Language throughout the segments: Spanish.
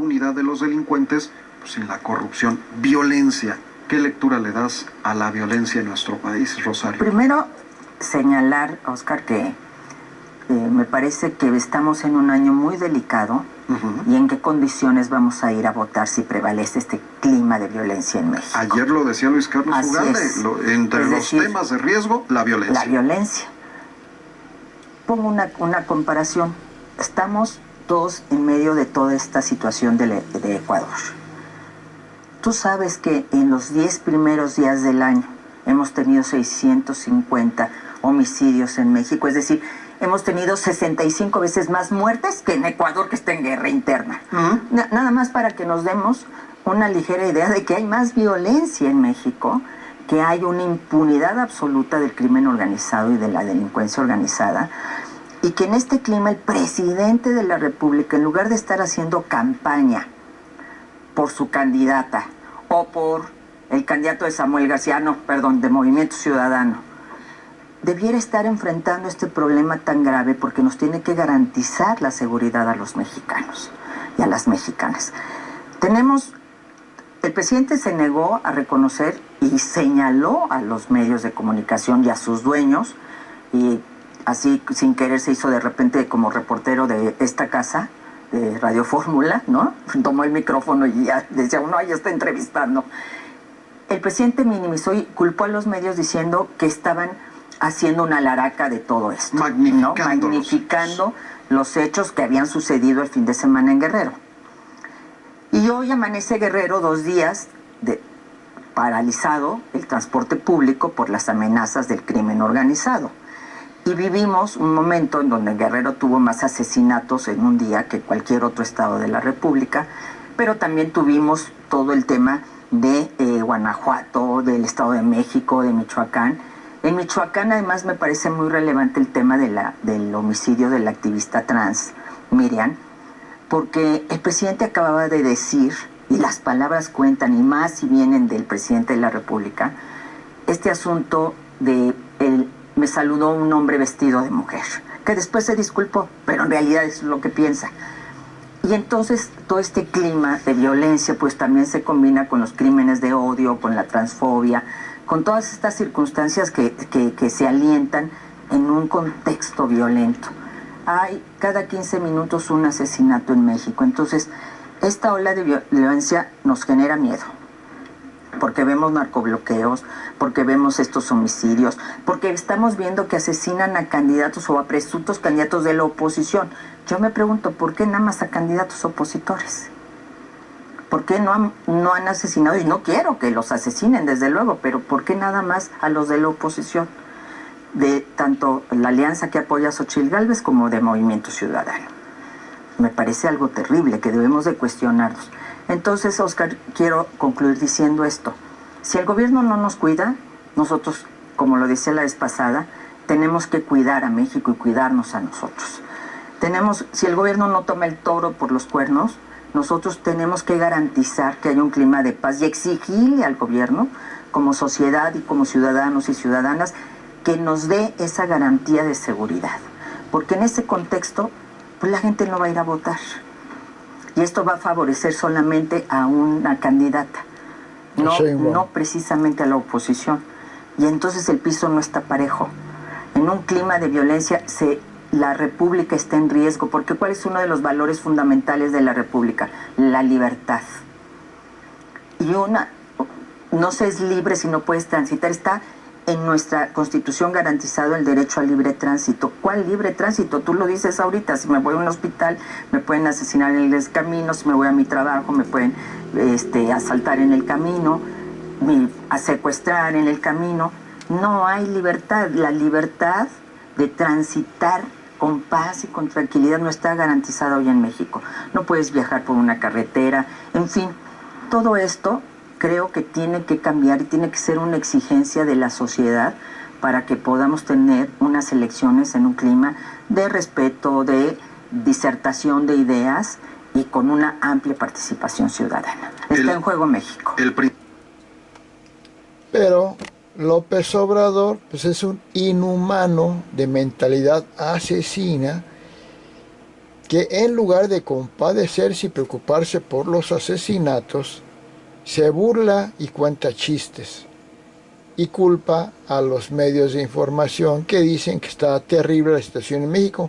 impunidad de los delincuentes, pues sin la corrupción, violencia. ¿Qué lectura le das a la violencia en nuestro país, Rosario? Primero, señalar, Oscar, que me parece que estamos en un año muy delicado y en qué condiciones vamos a ir a votar si prevalece este clima de violencia en México. Ayer lo decía Luis Carlos Ugalde, entre los temas de riesgo, la violencia. La violencia. Pongo una comparación. Estamos todos en medio de toda esta situación de Ecuador. Tú sabes que en los 10 primeros días del año hemos tenido 650 homicidios en México, es decir, hemos tenido 65 veces más muertes que en Ecuador, que está en guerra interna. Nada más para que nos demos una ligera idea de que hay más violencia en México, que hay una impunidad absoluta del crimen organizado y de la delincuencia organizada, y que en este clima el presidente de la República, en lugar de estar haciendo campaña por su candidata o por el candidato de Samuel García, de Movimiento Ciudadano, debiera estar enfrentando este problema tan grave porque nos tiene que garantizar la seguridad a los mexicanos y a las mexicanas. El presidente se negó a reconocer y señaló a los medios de comunicación y a sus dueños, y así sin querer se hizo de repente como reportero de esta casa, de Radio Fórmula, ¿no? Tomó el micrófono y ya decía, ya está entrevistando. El presidente minimizó y culpó a los medios diciendo que estaban haciendo una laraca de todo esto, magnificando los hechos que habían sucedido el fin de semana en Guerrero. Y hoy amanece Guerrero 2 días paralizado el transporte público por las amenazas del crimen organizado. Y vivimos un momento en donde Guerrero tuvo más asesinatos en un día que cualquier otro estado de la República, pero también tuvimos todo el tema de Guanajuato, del Estado de México, de Michoacán. En Michoacán además me parece muy relevante el tema del homicidio de la activista trans Miriam, porque el presidente acababa de decir, y las palabras cuentan, y más si vienen del presidente de la República, este asunto me saludó un hombre vestido de mujer, que después se disculpó, pero en realidad es lo que piensa. Y entonces todo este clima de violencia pues también se combina con los crímenes de odio, con la transfobia, con todas estas circunstancias que se alientan en un contexto violento. Hay cada 15 minutos un asesinato en México. Entonces, esta ola de violencia nos genera miedo, porque vemos narcobloqueos, porque vemos estos homicidios, porque estamos viendo que asesinan a candidatos o a presuntos candidatos de la oposición. Yo me pregunto, ¿por qué nada más a candidatos opositores? ¿Por qué no han asesinado? Y no quiero que los asesinen, desde luego, pero ¿por qué nada más a los de la oposición? De tanto la alianza que apoya a Xochitl Gálvez como de Movimiento Ciudadano. Me parece algo terrible que debemos de cuestionarnos. Entonces, Oscar, quiero concluir diciendo esto. Si el gobierno no nos cuida, nosotros, como lo decía la vez pasada, tenemos que cuidar a México y cuidarnos a nosotros. Si el gobierno no toma el toro por los cuernos, nosotros tenemos que garantizar que haya un clima de paz y exigirle al gobierno, como sociedad y como ciudadanos y ciudadanas, que nos dé esa garantía de seguridad. Porque en ese contexto, pues la gente no va a ir a votar. Y esto va a favorecer solamente a una candidata, no precisamente a la oposición. Y entonces el piso no está parejo. En un clima de violencia, la República está en riesgo, porque ¿cuál es uno de los valores fundamentales de la República? La libertad. Y no se es libre si no puedes transitar. Está en nuestra Constitución garantizado el derecho al libre tránsito. ¿Cuál libre tránsito? Tú lo dices ahorita, si me voy a un hospital, me pueden asesinar en el camino, si me voy a mi trabajo, me pueden asaltar en el camino, a secuestrar en el camino. No hay libertad. La libertad de transitar con paz y con tranquilidad no está garantizada hoy en México. No puedes viajar por una carretera, en fin, todo esto creo que tiene que cambiar y tiene que ser una exigencia de la sociedad para que podamos tener unas elecciones en un clima de respeto, de disertación de ideas y con una amplia participación ciudadana. Está en juego México. Pero López Obrador pues es un inhumano de mentalidad asesina que en lugar de compadecerse y preocuparse por los asesinatos, se burla y cuenta chistes y culpa a los medios de información que dicen que está terrible la situación en México,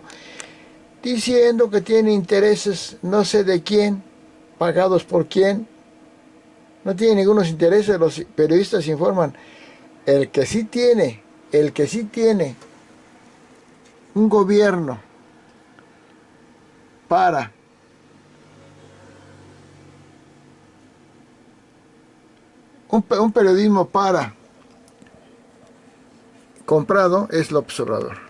diciendo que tiene intereses no sé de quién, pagados por quién. No tiene ningunos intereses, los periodistas informan. El que sí tiene un gobierno para un periodismo para comprado es López Obrador.